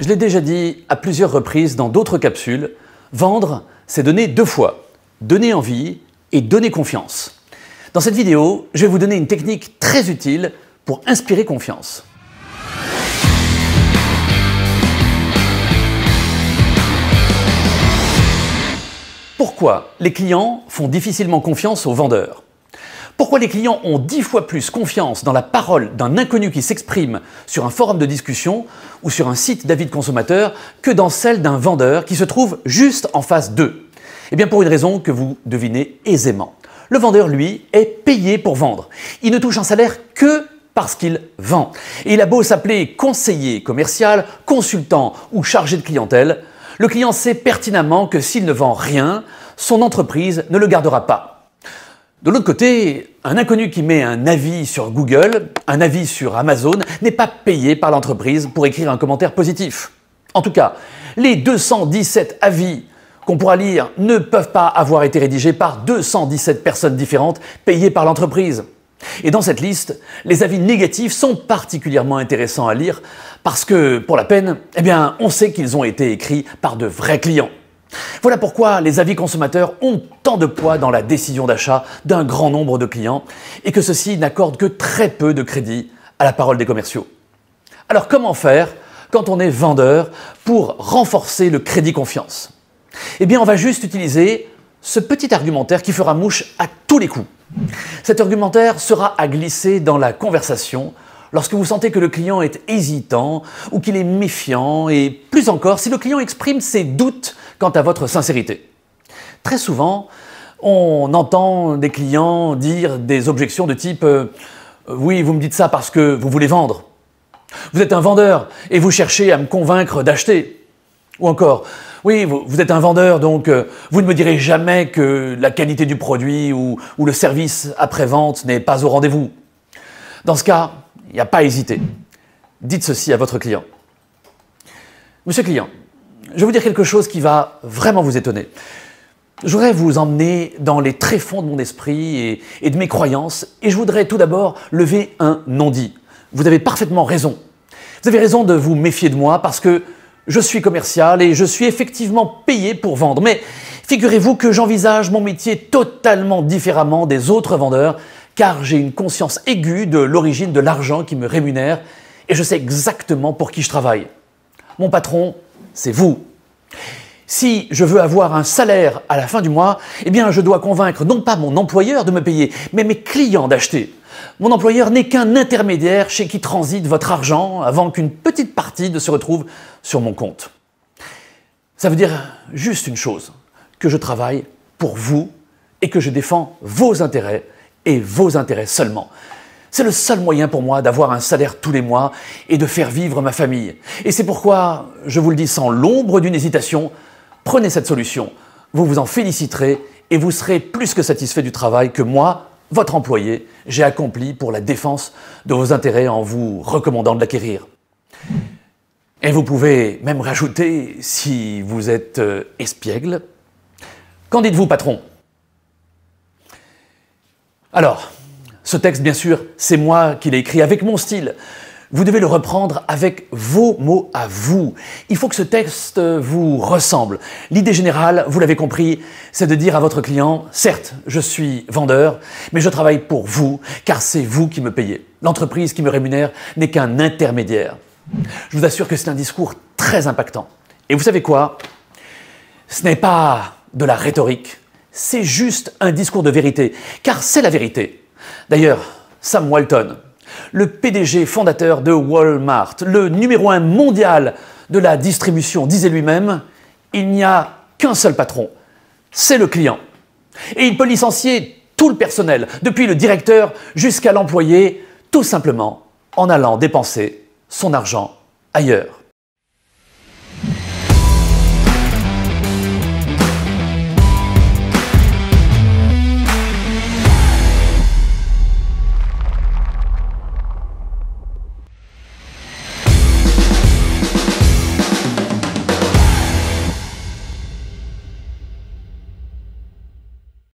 Je l'ai déjà dit à plusieurs reprises dans d'autres capsules, vendre, c'est donner deux fois. Donner envie et donner confiance. Dans cette vidéo, je vais vous donner une technique très utile pour inspirer confiance. Pourquoi les clients font difficilement confiance aux vendeurs? Pourquoi les clients ont 10 fois plus confiance dans la parole d'un inconnu qui s'exprime sur un forum de discussion ou sur un site d'avis de consommateurs que dans celle d'un vendeur qui se trouve juste en face d'eux? Eh bien pour une raison que vous devinez aisément. Le vendeur, lui, est payé pour vendre. Il ne touche un salaire que parce qu'il vend. Et il a beau s'appeler conseiller commercial, consultant ou chargé de clientèle, le client sait pertinemment que s'il ne vend rien, son entreprise ne le gardera pas. De l'autre côté, un inconnu qui met un avis sur Google, un avis sur Amazon, n'est pas payé par l'entreprise pour écrire un commentaire positif. En tout cas, les 217 avis qu'on pourra lire ne peuvent pas avoir été rédigés par 217 personnes différentes payées par l'entreprise. Et dans cette liste, les avis négatifs sont particulièrement intéressants à lire parce que, pour la peine, on sait qu'ils ont été écrits par de vrais clients. Voilà pourquoi les avis consommateurs ont tant de poids dans la décision d'achat d'un grand nombre de clients et que ceux-ci n'accordent que très peu de crédit à la parole des commerciaux. Alors comment faire quand on est vendeur pour renforcer le crédit confiance? On va juste utiliser ce petit argumentaire qui fera mouche à tous les coups. Cet argumentaire sera à glisser dans la conversation lorsque vous sentez que le client est hésitant ou qu'il est méfiant et plus encore si le client exprime ses doutes quant à votre sincérité. Très souvent, on entend des clients dire des objections de type « Oui, vous me dites ça parce que vous voulez vendre. Vous êtes un vendeur et vous cherchez à me convaincre d'acheter. » Ou encore « Oui, vous êtes un vendeur donc vous ne me direz jamais que la qualité du produit ou le service après-vente n'est pas au rendez-vous. » Dans ce cas, il n'y a pas à hésiter. Dites ceci à votre client. « Monsieur client, je vais vous dire quelque chose qui va vraiment vous étonner. Je voudrais vous emmener dans les tréfonds de mon esprit et de mes croyances et je voudrais tout d'abord lever un non-dit. Vous avez parfaitement raison. Vous avez raison de vous méfier de moi parce que je suis commercial et je suis effectivement payé pour vendre. Mais figurez-vous que j'envisage mon métier totalement différemment des autres vendeurs car j'ai une conscience aiguë de l'origine de l'argent qui me rémunère et je sais exactement pour qui je travaille. Mon patron, c'est vous. Si je veux avoir un salaire à la fin du mois, je dois convaincre non pas mon employeur de me payer, mais mes clients d'acheter. Mon employeur n'est qu'un intermédiaire chez qui transite votre argent avant qu'une petite partie ne se retrouve sur mon compte. Ça veut dire juste une chose, que je travaille pour vous et que je défends vos intérêts et vos intérêts seulement. C'est le seul moyen pour moi d'avoir un salaire tous les mois et de faire vivre ma famille. Et c'est pourquoi, je vous le dis sans l'ombre d'une hésitation, prenez cette solution. Vous vous en féliciterez et vous serez plus que satisfait du travail que moi, votre employé, j'ai accompli pour la défense de vos intérêts en vous recommandant de l'acquérir. Et vous pouvez même rajouter, si vous êtes espiègle, qu'en dites-vous, patron? Alors, ce texte, bien sûr, c'est moi qui l'ai écrit avec mon style. Vous devez le reprendre avec vos mots à vous. Il faut que ce texte vous ressemble. L'idée générale, vous l'avez compris, c'est de dire à votre client « Certes, je suis vendeur, mais je travaille pour vous, car c'est vous qui me payez. L'entreprise qui me rémunère n'est qu'un intermédiaire. » Je vous assure que c'est un discours très impactant. Et vous savez quoi? Ce n'est pas de la rhétorique, c'est juste un discours de vérité, car c'est la vérité. D'ailleurs, Sam Walton, le PDG fondateur de Walmart, le numéro 1 mondial de la distribution, disait lui-même « Il n'y a qu'un seul patron, c'est le client. Et il peut licencier tout le personnel, depuis le directeur jusqu'à l'employé, tout simplement en allant dépenser son argent ailleurs. »